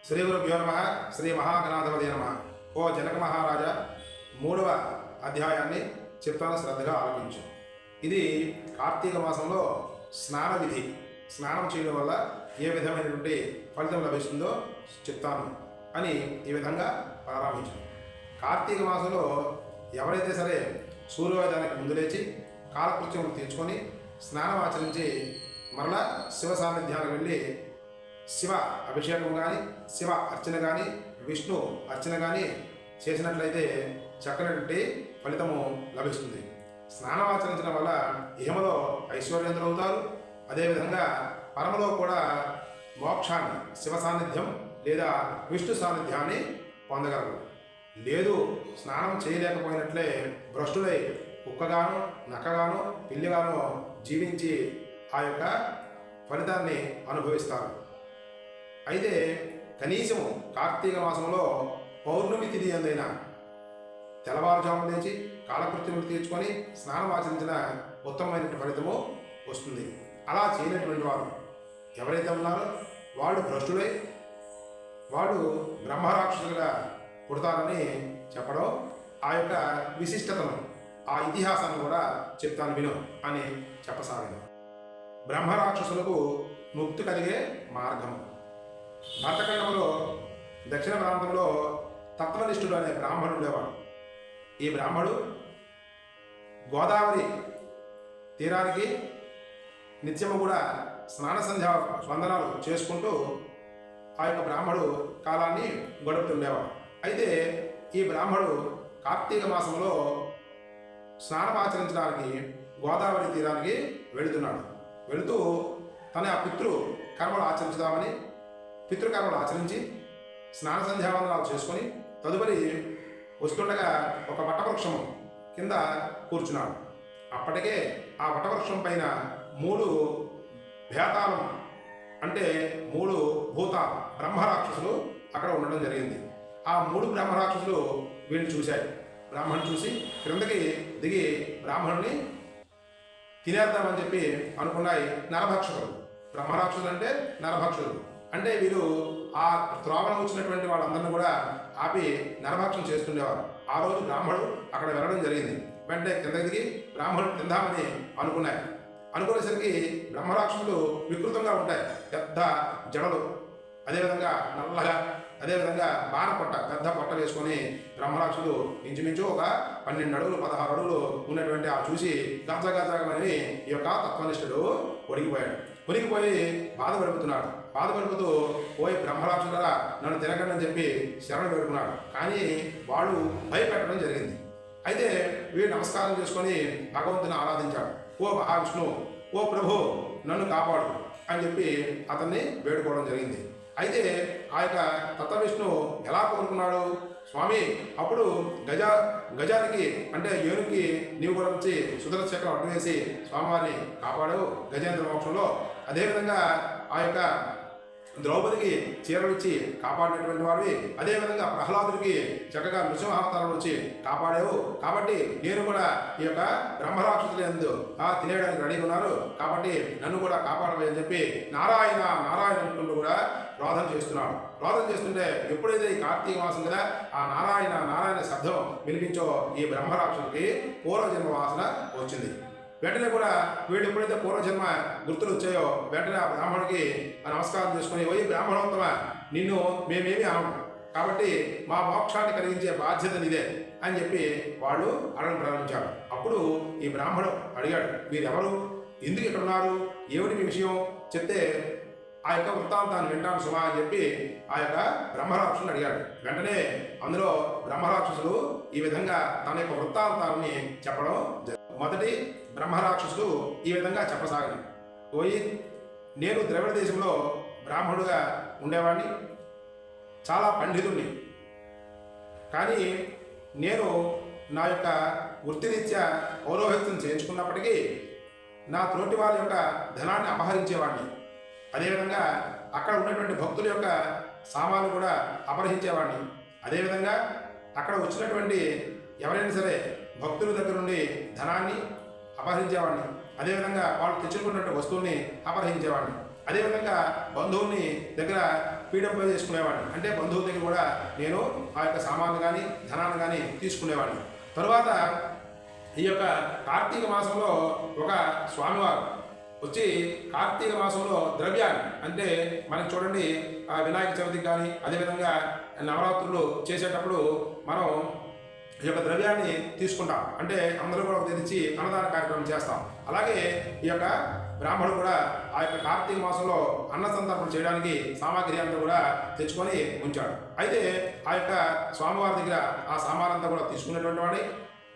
శ్రీ గురుభ్యో నమ. శ్రీ మహాగణాధిపతి నమ. ఓ జనక మహారాజా, 3వ అధ్యాయాన్ని చెప్తాను, శ్రద్ధగా ఆలకించు. ఇది కార్తీక మాసంలో స్నాన విధి. స్నానం చేయడం వల్ల ఏ విధమైనటువంటి ఫలితం లభిస్తుందో చెప్తాను అని ఈ విధంగా ప్రారంభించు. కార్తీక మాసంలో ఎవరైతే సరే సూర్యోదయానికి ముందు లేచి కాలకృత్యములు తీర్చుకొని స్నానం ఆచరించి మరలా శివ సాన్నిధ్యానికి వెళ్ళి శివ అభిషేకం కానీ, శివ అర్చన కానీ, విష్ణు అర్చన కానీ చేసినట్లయితే చక్కనటువంటి ఫలితము లభిస్తుంది. స్నానం ఆచరించడం వల్ల ఇహములో ఐశ్వర్యవంతులు అవుతారు. అదేవిధంగా పరమలో కూడా మోక్షాన్ని, శివ సాన్నిధ్యం లేదా విష్ణు సాన్నిధ్యాన్ని పొందగలరు. లేదు, స్నానం చేయలేకపోయినట్లే భ్రష్టులై కుక్కగాను, నక్కగాను, పిల్లిగాను జీవించి ఆ యొక్క ఫలితాన్ని అనుభవిస్తారు. అయితే కనీసము కార్తీక మాసంలో పౌర్ణమి తిథి అందైనా తెల్లవారుజాము లేచి కాలకృత్యములు తీర్చుకొని స్నానం ఆచరించిన ఉత్తమమైన ఫలితము వస్తుంది. అలా చేయనటువంటి వారు ఎవరైతే ఉన్నారో వాళ్ళు భ్రష్టులై వాళ్ళు బ్రహ్మరాక్షసులుగా పుడతారని చెప్పడం, ఆ యొక్క విశిష్టతను, ఆ ఇతిహాసాన్ని కూడా చెప్తాను విను అని చెప్పసాగాను. బ్రహ్మరాక్షసులకు ముక్తి కలిగే మార్గం. భరతఖండంలో దక్షిణ ప్రాంతంలో తత్వనిష్ఠుడు అనే బ్రాహ్మణుడు ఉండేవాడు. ఈ బ్రాహ్మడు గోదావరి తీరానికి నిత్యము కూడా స్నాన సంధ్యా వందనాలు చేసుకుంటూ ఆ యొక్క బ్రాహ్మడు కాలాన్ని గడుపుతుండేవాడు. అయితే ఈ బ్రాహ్మడు కార్తీక మాసంలో స్నానం ఆచరించడానికి గోదావరి తీరానికి వెళుతున్నాడు. వెళుతూ తన పితృ కర్మలు ఆచరించుదామని పితృకర్మలు ఆచరించి స్నాన సంధ్యావందనాలు చేసుకొని తదుపరి వస్తుండగా ఒక వటవృక్షం కింద కూర్చున్నాడు. అప్పటికే ఆ వటవృక్షం పైన 3 భేతాళం అంటే 3 భూతాలు బ్రహ్మరాక్షసులు అక్కడ ఉండడం జరిగింది. ఆ 3 బ్రహ్మరాక్షసులు వీళ్ళు చూశాయి. బ్రాహ్మణుని చూసి క్రిందకి దిగి బ్రాహ్మణుని తినేద్దామని చెప్పి అనుకున్నాయి. నరభక్షకులు. బ్రహ్మరాక్షసులు అంటే నరభక్షకులు. అంటే వీరు ఆ త్రోవన వచ్చినటువంటి వాళ్ళందరినీ కూడా ఆపి నరభక్షం చేస్తుండేవారు. ఆ రోజు బ్రాహ్మణుడు అక్కడ వెళ్ళడం జరిగింది. వెంటనే కింద దిగి బ్రాహ్మణుడు తిందామని అనుకున్నాయి. అనుకునేసరికి బ్రహ్మరాక్షసులు వికృతంగా ఉంటాయి. పెద్ద జడలు, అదేవిధంగా నల్లగా, అదేవిధంగా బాణపొట్ట, పెద్ద పొట్ట వేసుకొని బ్రహ్మరాక్షులు ఇంచుమించు ఒక 12 అడుగులు 16 అడుగులు ఉన్నటువంటి ఆ చూసి గజగజమని ఈ యొక్క తత్వనిష్ఠుడు ఒడిగిపోయాడు. ఒడిగిపోయి బాధపడుతున్నాడు. బాధపడుతూ పోయి బ్రహ్మరాక్షులరా నన్ను తినకండి అని చెప్పి శరణ పెడుతున్నాడు. కానీ వాడు భయపెట్టడం జరిగింది. అయితే వీడు నమస్కారం చేసుకొని భగవంతుని ఆరాధించాడు. ఓ మహావిష్ణు, ఓ ప్రభు, నన్ను కాపాడు అని చెప్పి అతన్ని వేడుకోవడం జరిగింది. అయితే ఆ యొక్క తత్వవిష్ణు ఎలా కోరుకున్నాడు? స్వామి, అప్పుడు గజానికి అంటే ఏనుగుకి నీవు కూడా వచ్చి సుదర్శకం అడ్డు వేసి స్వామివారిని కాపాడావు గజేంద్ర మోక్షంలో. అదేవిధంగా ఆ యొక్క ద్రౌపదికి చీరలు ఇచ్చి కాపాడినటువంటి వాడివి. అదేవిధంగా ప్రహ్లాదుడికి చక్కగా నృసింహావతారం వచ్చి కాపాడావు. కాబట్టి నేను కూడా ఈ యొక్క బ్రహ్మరాక్షసులు ఎందు తినేయడానికి రెడీగా ఉన్నారు. కాబట్టి నన్ను కూడా కాపాడవని అని చెప్పి నారాయణ నారాయణ అనుకుంటూ కూడా ప్రార్థన చేస్తున్నాడు. ప్రార్థన చేస్తుంటే ఎప్పుడైతే ఈ కార్తీక మాసం కదా ఆ నారాయణ నారాయణ శబ్దం వినిపించో ఈ బ్రహ్మరాక్షసుడికి పూర్వజన్మ వాసన వచ్చింది. వెంటనే కూడా వీళ్ళు ఎప్పుడైతే పూర్వజన్మ గుర్తులు వచ్చాయో వెంటనే ఆ బ్రాహ్మణుడికి నమస్కారం చేసుకుని, ఓ బ్రాహ్మణోత్తమ, నిన్ను మేమేమి అనము, కాబట్టి మా మోక్షాన్ని కలిగించే బాధ్యత నీదే అని చెప్పి వాళ్ళు అడగడం ప్రారంభించాడు. అప్పుడు ఈ బ్రాహ్మణుడు అడిగాడు, మీరెవరు, ఎందుకు ఇక్కడ ఉన్నారు, ఏమిటి మీ విషయం చెప్తే ఆ యొక్క వృత్తాంతాన్ని వింటాను సుమా అని చెప్పి ఆ యొక్క బ్రహ్మరాక్షసుని అడిగాడు. వెంటనే అందులో బ్రహ్మరాక్షసులు ఈ విధంగా తన యొక్క వృత్తాంతాన్ని చెప్పడం జరిగింది. మొదటి బ్రహ్మరాక్షసుడు ఈ విధంగా చెప్పసాగాడు. పోయి, నేను ద్రవిడ దేశంలో బ్రాహ్మణుడుగా ఉండేవాడిని, చాలా పండితుడిని. కానీ నేను నా యొక్క వృత్తిరీత్యా పౌరోహిత్యం చేయించుకున్నప్పటికీ నా తోటి వాళ్ళ యొక్క ధనాన్ని అపహరించేవాడిని. అదేవిధంగా అక్కడ ఉన్నటువంటి భక్తుల యొక్క సామాన్లు కూడా అపహరించేవాడిని. అదేవిధంగా అక్కడ వచ్చినటువంటి ఎవరైనా సరే భక్తుల దగ్గర నుండి ధనాన్ని అపహరించేవాడిని. అదేవిధంగా వాళ్ళు తెచ్చుకున్నటువంటి వస్తువుల్ని అపహరించేవాడిని. అదేవిధంగా బంధువుల్ని దగ్గర పీడంపై చేసుకునేవాడిని. అంటే బంధువుల దగ్గర కూడా నేను ఆ యొక్క సామాన్లు కానీ ధనాన్ని కానీ తీసుకునేవాడిని. తరువాత ఈ యొక్క కార్తీక మాసంలో ఒక స్వామివారు వచ్చి కార్తీక మాసంలో ద్రవ్యాన్ని అంటే మనకి చూడండి వినాయక చవితికి కానీ అదేవిధంగా నవరాత్రులు చేసేటప్పుడు మనం ఈ యొక్క ద్రవ్యాన్ని తీసుకుంటాం. అంటే అందరూ కూడా తెచ్చి అన్నదాన కార్యక్రమం చేస్తాం. అలాగే ఈ యొక్క బ్రాహ్మణుడు కూడా ఆ యొక్క కార్తీక మాసంలో అన్న సంతర్పణ చేయడానికి సామాగ్రి అంతా కూడా తెచ్చుకొని ఉంచాడు. అయితే ఆ యొక్క స్వామివారి దగ్గర ఆ సామానంతా కూడా తీసుకునేటువంటి వాడి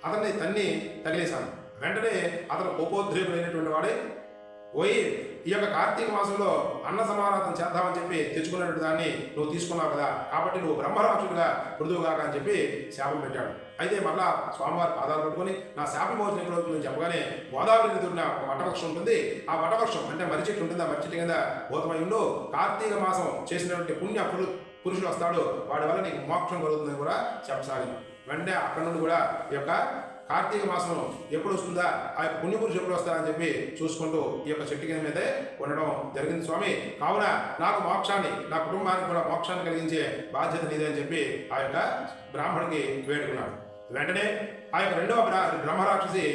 అతన్ని తన్ని తగిలేశాను. వెంటనే అతను కోపోద్రేకులైనటువంటి వాడే పోయి ఈ యొక్క కార్తీక మాసంలో అన్న సమారాధన చేద్దామని చెప్పి తెచ్చుకున్నటువంటి దాన్ని నువ్వు తీసుకున్నావు కదా, కాబట్టి నువ్వు బ్రహ్మరాక్షుడిగా మృదువుగాక అని చెప్పి శాపం పెట్టాడు. అయితే మళ్ళా స్వామివారి పాదాలు పట్టుకొని నా శాపం మోచన ఎప్పుడవుతుందని చెప్పగానే గోదావరి నదిన ఒక వటవృక్షం ఉంటుంది. ఆ వటవృక్షం అంటే మర్రి చెట్టు ఉంటుంది. ఆ మర్రి చెట్టు కింద భూతమై ఉండు కార్తీక మాసం చేసినటువంటి పుణ్య పురుషుడు వస్తాడు, వాడి వల్ల నీకు మోక్షం కలుగుతుందని కూడా చెప్పసాగింది. వెంటనే అక్కడి నుండి కూడా ఈ యొక్క కార్తీక మాసం ఎప్పుడు వస్తుందా, ఆ యొక్క పుణ్యపురుషుడు ఎప్పుడు వస్తారని చెప్పి చూసుకుంటూ ఈ యొక్క చెట్టు కింద మీదే ఉండడం జరిగింది. స్వామి, కావున నాకు మోక్షాన్ని, నా కుటుంబానికి కూడా మోక్షాన్ని కలిగించే బాధ్యత నీదే అని చెప్పి ఆ యొక్క బ్రాహ్మణుడికి వేడుకున్నాడు. వెంటనే ఆ యొక్క రెండవ బ్రహ్మరాక్షసి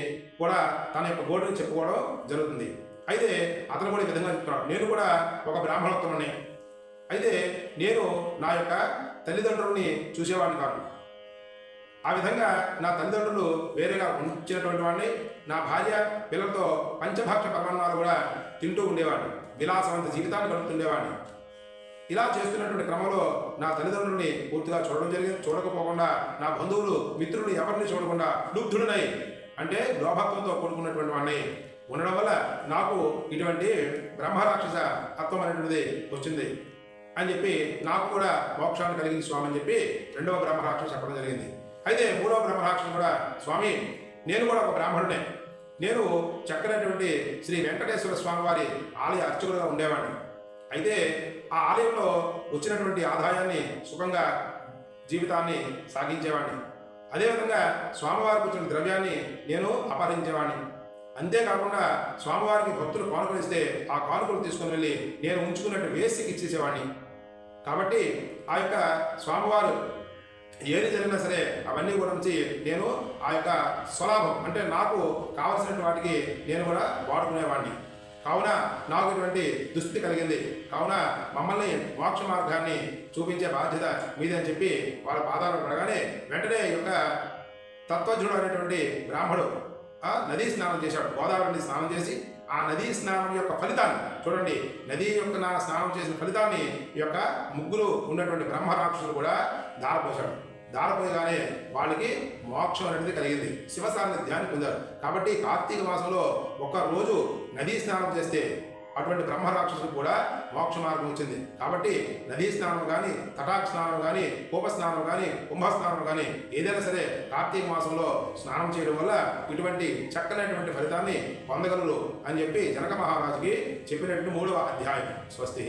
కూడా తన యొక్క గోడుని చెప్పుకోవడం జరుగుతుంది. అయితే అతను కూడా ఈ విధంగా చెప్తున్నాడు, నేను కూడా ఒక బ్రాహ్మణోత్తముని. అయితే నేను నా యొక్క తల్లిదండ్రుల్ని చూసేవాడిని కాదు. ఆ విధంగా నా తల్లిదండ్రులు వేరేగా ఉంచినటువంటి వాడిని. నా భార్య పిల్లలతో పంచభక్ష పరమాన్నాలు కూడా తింటూ ఉండేవాడిని. విలాసవంత జీవితాన్ని గడుపుతుండేవాడిని. ఇలా చేస్తున్నటువంటి క్రమంలో నా తల్లిదండ్రుల్ని పూర్తిగా చూడడం జరిగింది. చూడకపోకుండా నా బంధువులు మిత్రులు ఎవరిని చూడకుండా లుబ్ధుడినై అంటే లోభత్వంతో కూడుకున్నటువంటి వాడిని ఉండడం వల్ల నాకు ఇటువంటి బ్రహ్మరాక్షస తత్వం అనేటువంటిది వచ్చింది అని చెప్పి నాకు కూడా మోక్షాన్ని కలిగింది స్వామి అని చెప్పి రెండవ బ్రహ్మరాక్షసు చెప్పడం జరిగింది. అయితే మూడవ బ్రహ్మరాక్షసు కూడా, స్వామి నేను కూడా ఒక బ్రాహ్మణుడే. నేను చక్కనటువంటి శ్రీ వెంకటేశ్వర స్వామి వారి ఆలయ అర్చకుడుగా ఉండేవాడిని. అయితే ఆ ఆలయంలో వచ్చినటువంటి ఆదాయాన్ని సుఖంగా జీవితాన్ని సాగించేవాడిని. అదేవిధంగా స్వామివారికి వచ్చిన ద్రవ్యాన్ని నేను అపహరించేవాడిని. అంతేకాకుండా స్వామివారికి భక్తులు కానుకలు ఇస్తే ఆ కానుకలు తీసుకుని వెళ్ళి నేను ఉంచుకున్నట్టు వేసికి ఇచ్చేసేవాడిని. కాబట్టి ఆ యొక్క స్వామివారు ఏది జరిగినా సరే అవన్నీ గురించి నేను ఆ యొక్క స్వలాభం అంటే నాకు కావలసిన వాటికి నేను కూడా వాడుకునేవాడిని. కావున నాకు ఇటువంటి దుస్థితి కలిగింది. కావున మమ్మల్ని మోక్ష మార్గాన్ని చూపించే బాధ్యత మీదే అని చెప్పి వాళ్ళ పాదాలు పడగానే వెంటనే ఈ యొక్క తత్వజ్ఞుడు అనేటువంటి బ్రాహ్మడు నదీ స్నానం చేశాడు. గోదావరిని స్నానం చేసి ఆ నదీ స్నానం యొక్క ఫలితాన్ని చూడండి, నదీ యొక్క స్నానం చేసిన ఫలితాన్ని ఈ యొక్క ముగ్గురు ఉన్నటువంటి బ్రహ్మరాక్షసులు కూడా దారపోశాడు. దారపోయగానే వాళ్ళకి మోక్షం అనేది కలిగింది. శివ సాన్నిధ్యాన్ని పొందారు. కాబట్టి కార్తీక మాసంలో ఒక్కరోజు నదీ స్నానం చేస్తే అటువంటి బ్రహ్మరాక్షసులకు కూడా మోక్ష మార్గం వచ్చింది. కాబట్టి నదీ స్నానం కానీ, తటాక స్నానం కానీ, కూప స్నానం కానీ, కుంభస్నానం కానీ ఏదైనా సరే కార్తీక మాసంలో స్నానం చేయడం వల్ల ఇటువంటి చక్కనటువంటి ఫలితాన్ని పొందగలరు అని చెప్పి జనక మహారాజుకి చెప్పినట్టు 3వ అధ్యాయం. స్వస్తి.